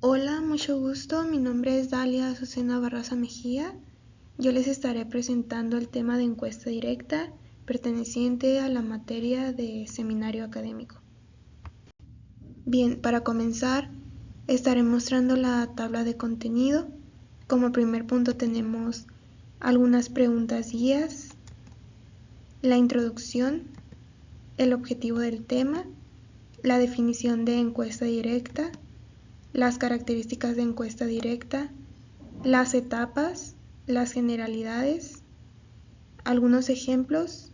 Hola, mucho gusto. Mi nombre es Dalia Azucena Barraza Mejía. Yo les estaré presentando el tema de encuesta directa perteneciente a la materia de seminario académico. Bien, para comenzar, estaré mostrando la tabla de contenido. Como primer punto tenemos algunas preguntas guías, la introducción, el objetivo del tema, la definición de encuesta directa, las características de encuesta directa, las etapas, las generalidades, algunos ejemplos,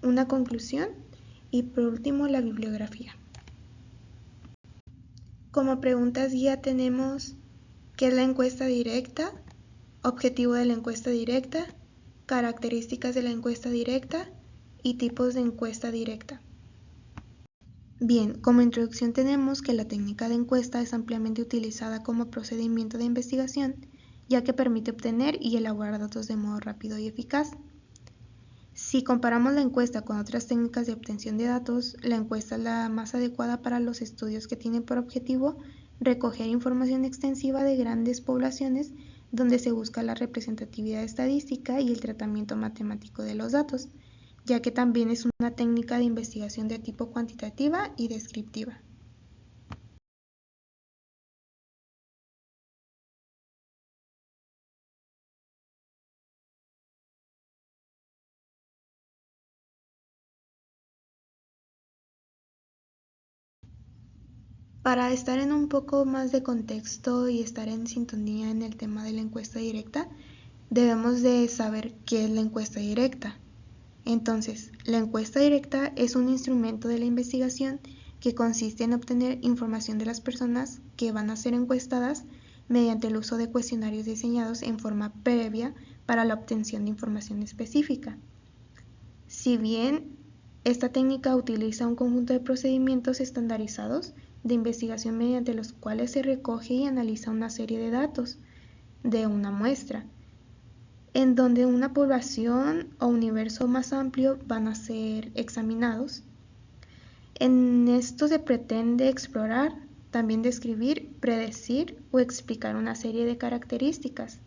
una conclusión y por último la bibliografía. Como preguntas guía tenemos ¿qué es la encuesta directa? Objetivo de la encuesta directa, características de la encuesta directa y tipos de encuesta directa. Bien, como introducción tenemos que la técnica de encuesta es ampliamente utilizada como procedimiento de investigación, ya que permite obtener y elaborar datos de modo rápido y eficaz. Si comparamos la encuesta con otras técnicas de obtención de datos, la encuesta es la más adecuada para los estudios que tienen por objetivo recoger información extensiva de grandes poblaciones donde se busca la representatividad estadística y el tratamiento matemático de los datos, ya que también es una técnica de investigación de tipo cuantitativa y descriptiva. Para estar en un poco más de contexto y estar en sintonía en el tema de la encuesta directa, debemos de saber qué es la encuesta directa. Entonces, la encuesta directa es un instrumento de la investigación que consiste en obtener información de las personas que van a ser encuestadas mediante el uso de cuestionarios diseñados en forma previa para la obtención de información específica. Si bien esta técnica utiliza un conjunto de procedimientos estandarizados de investigación mediante los cuales se recoge y analiza una serie de datos de una muestra, en donde una población o universo más amplio van a ser examinados. En esto se pretende explorar, también describir, predecir o explicar una serie de características.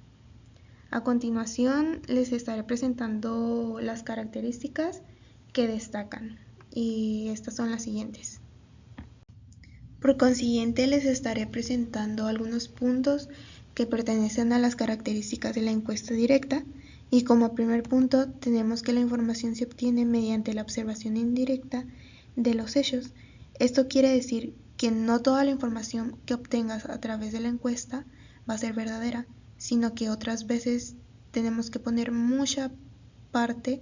A continuación les estaré presentando las características que destacan y estas son las siguientes. Por consiguiente les estaré presentando algunos puntos que pertenecen a las características de la encuesta directa y como primer punto tenemos que la información se obtiene mediante la observación indirecta de los hechos. Esto quiere decir que no toda la información que obtengas a través de la encuesta va a ser verdadera, sino que otras veces tenemos que poner mucha parte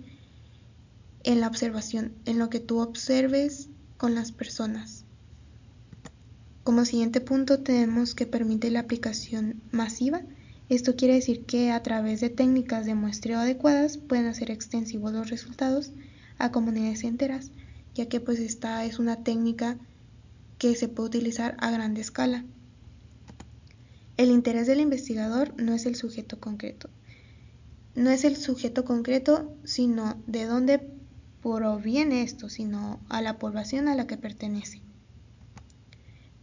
en la observación, en lo que tú observes con las personas. Como siguiente punto tenemos que permite la aplicación masiva. Esto quiere decir que a través de técnicas de muestreo adecuadas pueden hacer extensivos los resultados a comunidades enteras, ya que pues esta es una técnica que se puede utilizar a gran escala. El interés del investigador no es el sujeto concreto. No es el sujeto concreto, sino de dónde proviene esto, sino a la población a la que pertenece.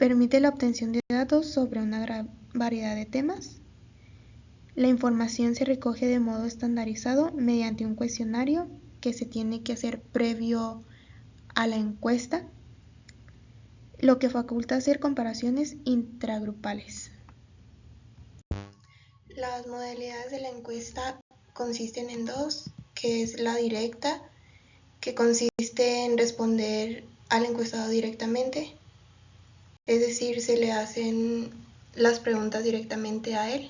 Permite la obtención de datos sobre una gran variedad de temas. La información se recoge de modo estandarizado mediante un cuestionario que se tiene que hacer previo a la encuesta, lo que faculta hacer comparaciones intragrupales. Las modalidades de la encuesta consisten en dos, que es la directa, que consiste en responder al encuestado directamente, es decir, se le hacen las preguntas directamente a él.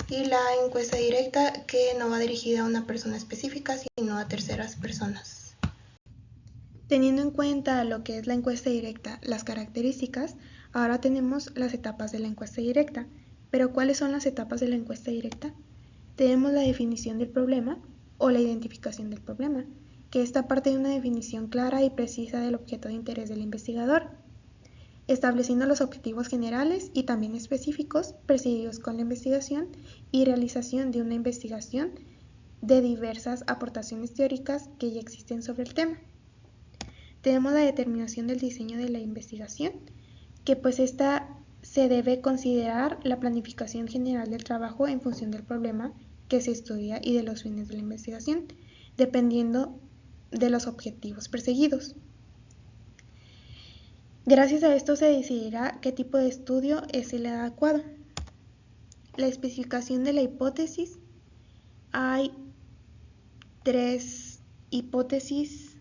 Y la encuesta directa, que no va dirigida a una persona específica, sino a terceras personas. Teniendo en cuenta lo que es la encuesta directa, las características, ahora tenemos las etapas de la encuesta directa. Pero ¿cuáles son las etapas de la encuesta directa? Tenemos la definición del problema o la identificación del problema, que esta parte de una definición clara y precisa del objeto de interés del investigador, estableciendo los objetivos generales y también específicos perseguidos con la investigación y realización de una investigación de diversas aportaciones teóricas que ya existen sobre el tema. Tenemos la determinación del diseño de la investigación, que pues esta se debe considerar la planificación general del trabajo en función del problema que se estudia y de los fines de la investigación, dependiendo de los objetivos perseguidos. Gracias a esto se decidirá qué tipo de estudio es el adecuado. La especificación de la hipótesis. Hay 3 hipótesis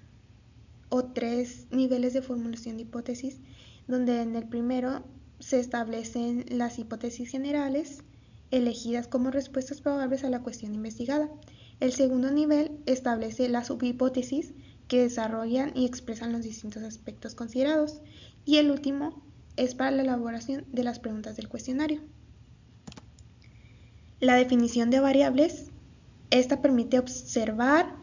o 3 niveles de formulación de hipótesis, donde en el primero se establecen las hipótesis generales elegidas como respuestas probables a la cuestión investigada. El segundo nivel establece las subhipótesis que desarrollan y expresan los distintos aspectos considerados. Y el último es para la elaboración de las preguntas del cuestionario. La definición de variables. Esta permite observar,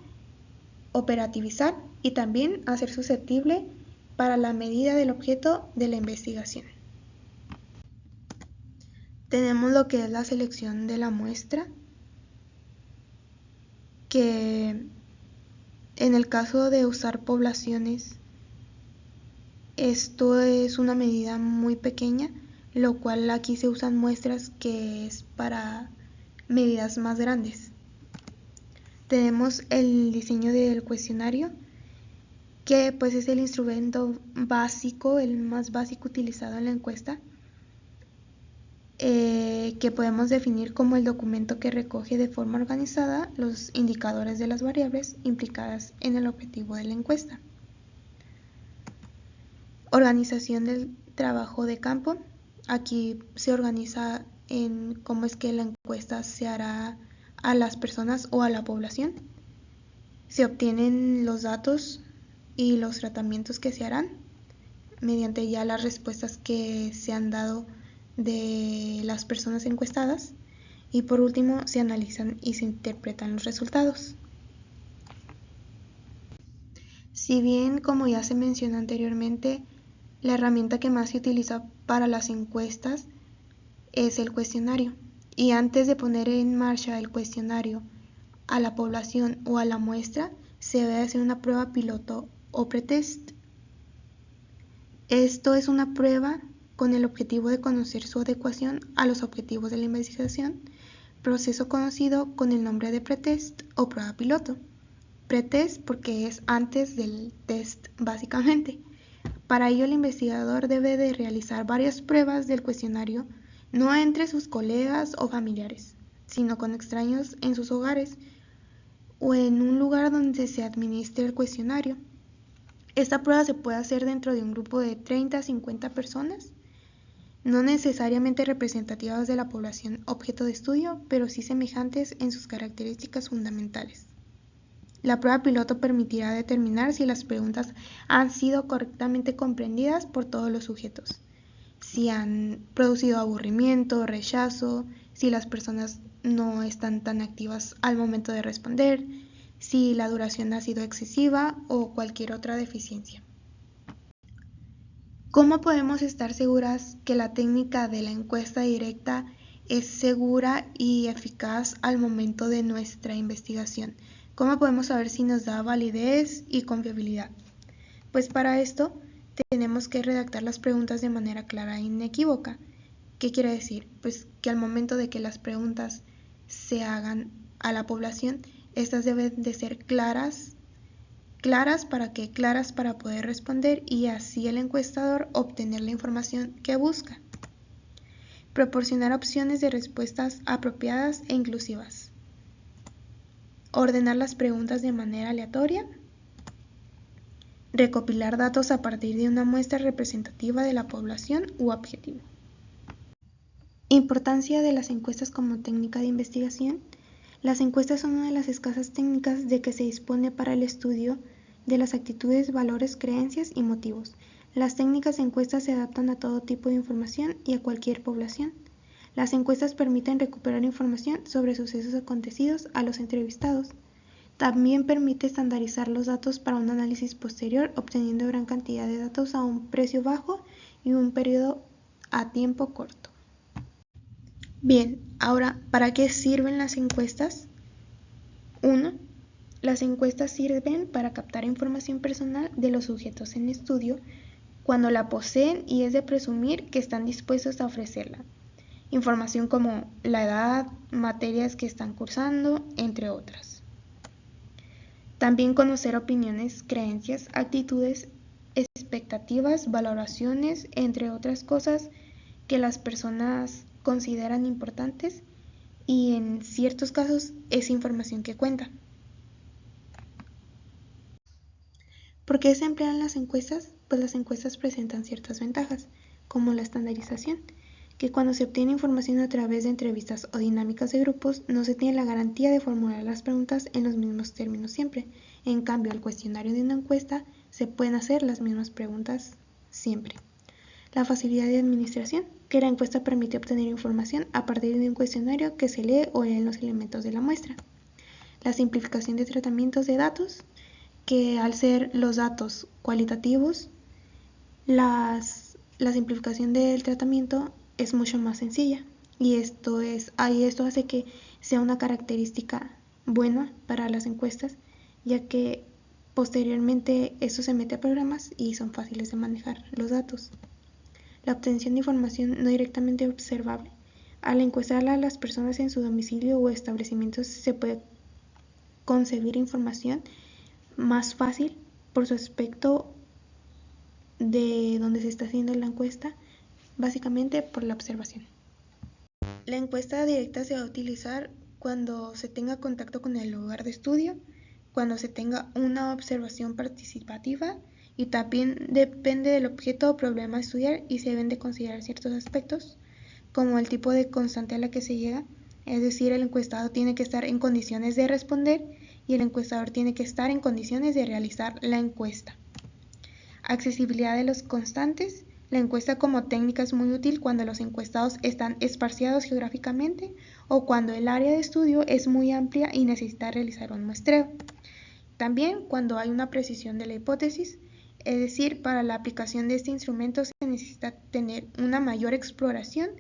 operativizar y también hacer susceptible para la medida del objeto de la investigación. Tenemos lo que es la selección de la muestra, que en el caso de usar poblaciones, esto es una medida muy pequeña, lo cual aquí se usan muestras que es para medidas más grandes. Tenemos el diseño del cuestionario, que pues es el instrumento básico, el más básico utilizado en la encuesta, que podemos definir como el documento que recoge de forma organizada los indicadores de las variables implicadas en el objetivo de la encuesta. Organización del trabajo de campo. Aquí se organiza en cómo es que la encuesta se hará a las personas o a la población. Se obtienen los datos y los tratamientos que se harán mediante ya las respuestas que se han dado de las personas encuestadas. Y por último, se analizan y se interpretan los resultados. Si bien, como ya se mencionó anteriormente, la herramienta que más se utiliza para las encuestas es el cuestionario. Y antes de poner en marcha el cuestionario a la población o a la muestra, se debe hacer una prueba piloto o pretest. Esto es una prueba con el objetivo de conocer su adecuación a los objetivos de la investigación, proceso conocido con el nombre de pretest o prueba piloto. Pretest porque es antes del test básicamente. Para ello el investigador debe de realizar varias pruebas del cuestionario, no entre sus colegas o familiares, sino con extraños en sus hogares o en un lugar donde se administre el cuestionario. Esta prueba se puede hacer dentro de un grupo de 30 a 50 personas, no necesariamente representativas de la población objeto de estudio, pero sí semejantes en sus características fundamentales. La prueba piloto permitirá determinar si las preguntas han sido correctamente comprendidas por todos los sujetos, si han producido aburrimiento, rechazo, si las personas no están tan activas al momento de responder, si la duración ha sido excesiva o cualquier otra deficiencia. ¿Cómo podemos estar seguras que la técnica de la encuesta directa es segura y eficaz al momento de nuestra investigación? ¿Cómo podemos saber si nos da validez y confiabilidad? Pues para esto tenemos que redactar las preguntas de manera clara e inequívoca. ¿Qué quiere decir? Pues que al momento de que las preguntas se hagan a la población, estas deben de ser claras para poder responder y así el encuestador obtener la información que busca. Proporcionar opciones de respuestas apropiadas e inclusivas. Ordenar las preguntas de manera aleatoria. Recopilar datos a partir de una muestra representativa de la población u objetivo. Importancia de las encuestas como técnica de investigación. Las encuestas son una de las escasas técnicas de que se dispone para el estudio de las actitudes, valores, creencias y motivos. Las técnicas de encuestas se adaptan a todo tipo de información y a cualquier población. Las encuestas permiten recuperar información sobre sucesos acontecidos a los entrevistados. También permite estandarizar los datos para un análisis posterior, obteniendo gran cantidad de datos a un precio bajo y un periodo a tiempo corto. Bien, ahora, ¿para qué sirven las encuestas? 1. Las encuestas sirven para captar información personal de los sujetos en estudio cuando la poseen y es de presumir que están dispuestos a ofrecerla. Información como la edad, materias que están cursando, entre otras. También conocer opiniones, creencias, actitudes, expectativas, valoraciones, entre otras cosas que las personas consideran importantes y en ciertos casos es información que cuenta. ¿Por qué se emplean las encuestas? Pues las encuestas presentan ciertas ventajas, como la estandarización, que cuando se obtiene información a través de entrevistas o dinámicas de grupos, no se tiene la garantía de formular las preguntas en los mismos términos siempre. En cambio, al cuestionario de una encuesta se pueden hacer las mismas preguntas siempre. La facilidad de administración, que la encuesta permite obtener información a partir de un cuestionario que se lee o leen los elementos de la muestra. La simplificación de tratamientos de datos, que al ser los datos cualitativos, la simplificación del tratamiento es mucho más sencilla y esto hace que sea una característica buena para las encuestas, ya que posteriormente esto se mete a programas y son fáciles de manejar los datos. La obtención de información no directamente observable. Al encuestar a las personas en su domicilio o establecimientos se puede concebir información más fácil por su aspecto de donde se está haciendo la encuesta, básicamente por la observación. La encuesta directa se va a utilizar cuando se tenga contacto con el lugar de estudio, cuando se tenga una observación participativa y también depende del objeto o problema a estudiar y se deben de considerar ciertos aspectos como el tipo de constante a la que se llega, es decir, el encuestado tiene que estar en condiciones de responder y el encuestador tiene que estar en condiciones de realizar la encuesta. Accesibilidad de los constantes. La encuesta como técnica es muy útil cuando los encuestados están esparciados geográficamente o cuando el área de estudio es muy amplia y necesita realizar un muestreo. También cuando hay una precisión de la hipótesis, es decir, para la aplicación de este instrumento se necesita tener una mayor exploración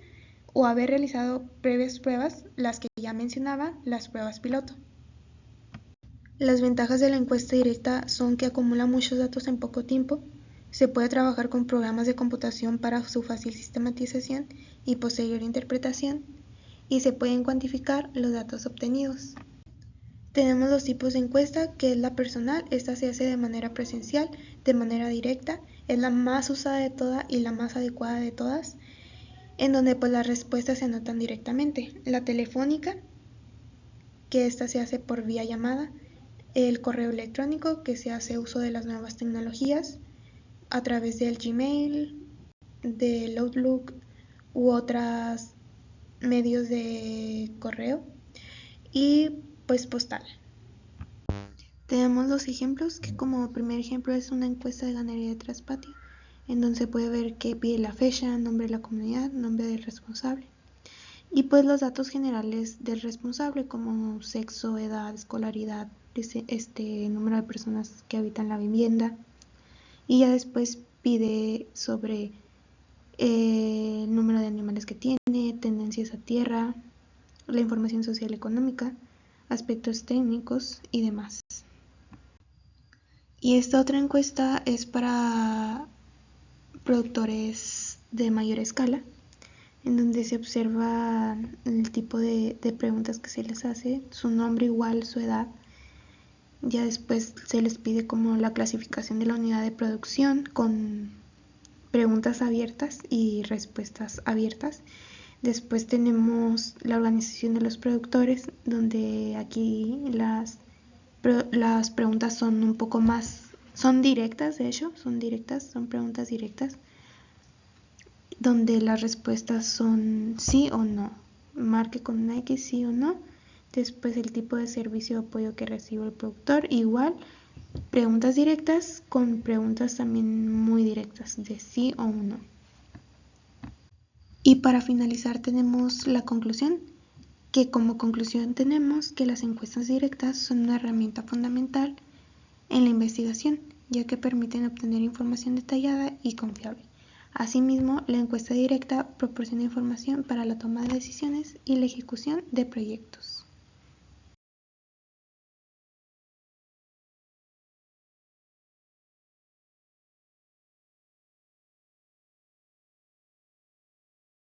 o haber realizado previas pruebas, las que ya mencionaba, las pruebas piloto. Las ventajas de la encuesta directa son que acumula muchos datos en poco tiempo, se puede trabajar con programas de computación para su fácil sistematización y posterior interpretación, y se pueden cuantificar los datos obtenidos. Tenemos dos tipos de encuesta, que es la personal, esta se hace de manera presencial, de manera directa, es la más usada de todas y la más adecuada de todas, en donde pues las respuestas se anotan directamente. La telefónica, que esta se hace por vía llamada, el correo electrónico, que se hace uso de las nuevas tecnologías a través del Gmail, del Outlook u otros medios de correo, y pues postal. Tenemos dos ejemplos, que como primer ejemplo es una encuesta de ganadería de traspatio, en donde se puede ver que pide la fecha, nombre de la comunidad, nombre del responsable, y pues los datos generales del responsable como sexo, edad, escolaridad, número de personas que habitan la vivienda, y ya después pide sobre el número de animales que tiene, tendencias a tierra, la información social y económica, aspectos técnicos y demás. Y esta otra encuesta es para productores de mayor escala, en donde se observa el tipo de preguntas que se les hace, su nombre igual, su edad. Ya después se les pide como la clasificación de la unidad de producción con preguntas abiertas y respuestas abiertas. Después tenemos la organización de los productores, donde aquí las preguntas son un poco más, son directas, de hecho, son preguntas directas, donde las respuestas son sí o no, marque con una X sí o no. Después el tipo de servicio o apoyo que recibe el productor, igual, preguntas directas con preguntas también muy directas de sí o no. Y para finalizar tenemos la conclusión, que como conclusión tenemos que las encuestas directas son una herramienta fundamental en la investigación, ya que permiten obtener información detallada y confiable. Asimismo, la encuesta directa proporciona información para la toma de decisiones y la ejecución de proyectos.